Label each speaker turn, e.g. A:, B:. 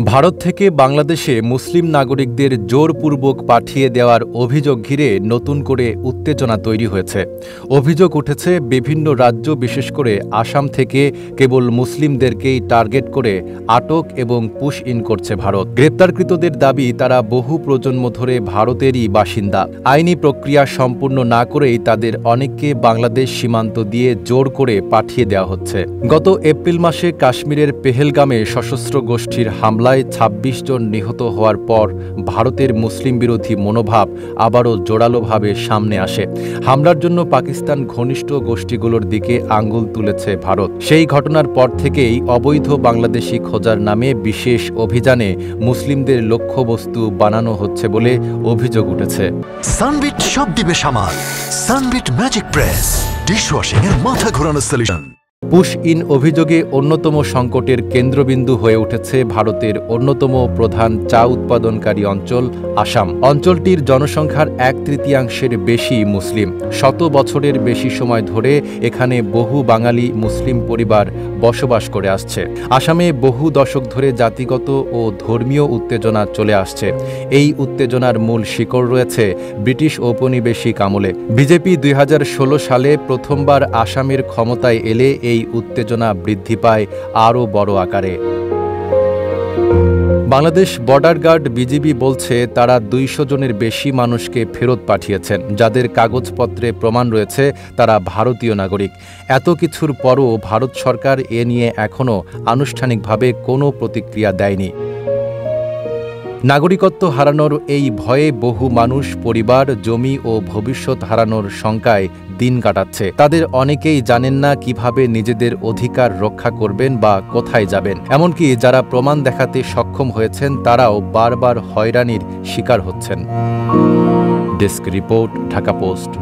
A: ভারত থেকে বাংলাদেশে মুসলিম নাগরিকদের জোরপূর্বক পাঠিয়ে দেওয়ার অভিযোগ ঘিরে নতুন করে উত্তেজনা তৈরি হয়েছে। অভিযোগ উঠেছে বিভিন্ন রাজ্য, বিশেষ করে আসাম থেকে কেবল মুসলিমদেরকেই টার্গেট করে আটক এবং পুশ ইন করছে ভারত। গ্রেপ্তারকৃতদের দাবি তারা বহু প্রজন্ম ধরে ভারতেরই বাসিন্দা। আইনি প্রক্রিয়া সম্পূর্ণ না করেই তাদের অনেককে বাংলাদেশ সীমান্ত দিয়ে জোর করে পাঠিয়ে দেওয়া হচ্ছে। গত এপ্রিল মাসে কাশ্মীরের পেহেলগামে সশস্ত্র গোষ্ঠীর হামলায় ২৬ জন নিহত হওয়ার পর ভারতের মুসলিম বিরোধী মনোভাব আবারও জোরালোভাবে সামনে আসে। হামলার জন্য পাকিস্তান ঘনিষ্ঠ গোষ্ঠীগুলোর দিকে আঙ্গুল তুলেছে ভারত। সেই ঘটনার পর থেকেই অবৈধ বাংলাদেশি খোঁজার নামে বিশেষ অভিযানে মুসলিমদের লক্ষ্যবস্তু বানানো হচ্ছে বলে অভিযোগ উঠেছে।
B: সানবিট সব দিবে সামাল। সানবিট ম্যাজিক প্রেস ডিশওয়াশিং এর মাথা ঘোরানো সলিউশন।
A: পুশ ইন অভিযোগে অন্যতম সংকটের কেন্দ্রবিন্দু হয়ে উঠেছে ভারতের অন্যতম প্রধান চা উৎপাদনকারী অঞ্চল আসাম। অঞ্চলটির জনসংখ্যার ১/৩ বেশি মুসলিম। শত বছরের বেশি সময় ধরে এখানে বহু বাঙালি মুসলিম পরিবার বসবাস করে আসছে। আসামে বহু দশক ধরে জাতিগত ও ধর্মীয় উত্তেজনা চলে আসছে। এই উত্তেজনার মূল শিকড় রয়েছে ব্রিটিশ ঔপনিবেশিক আমলে। বিজেপি ২০১৬ সালে প্রথমবার আসামের ক্ষমতায় এলে এই উত্তেজনা বৃদ্ধি পায় আরও বড় আকারে। বাংলাদেশ বর্ডার গার্ড বিজিবি বলছে তারা ২০০ জনের বেশি মানুষকে ফেরত পাঠিয়েছেন, যাদের কাগজপত্রে প্রমাণ রয়েছে তারা ভারতীয় নাগরিক। এত কিছুর পরও ভারত সরকার এ নিয়ে এখনও আনুষ্ঠানিকভাবে কোনো প্রতিক্রিয়া দেয়নি। নাগরিকত্ব হারানোর এই ভয়ে বহু মানুষ পরিবার, জমি ও ভবিষ্যৎ হারানোর শঙ্কায় দিন কাটাচ্ছে। তাদের অনেকেই জানেন না কিভাবে নিজেদের অধিকার রক্ষা করবেন বা কোথায় যাবেন। এমনকি যারা প্রমাণ দেখাতে সক্ষম হয়েছেন তারাও বারবার হয়রানির শিকার হচ্ছেন। Desk report, Dhaka post.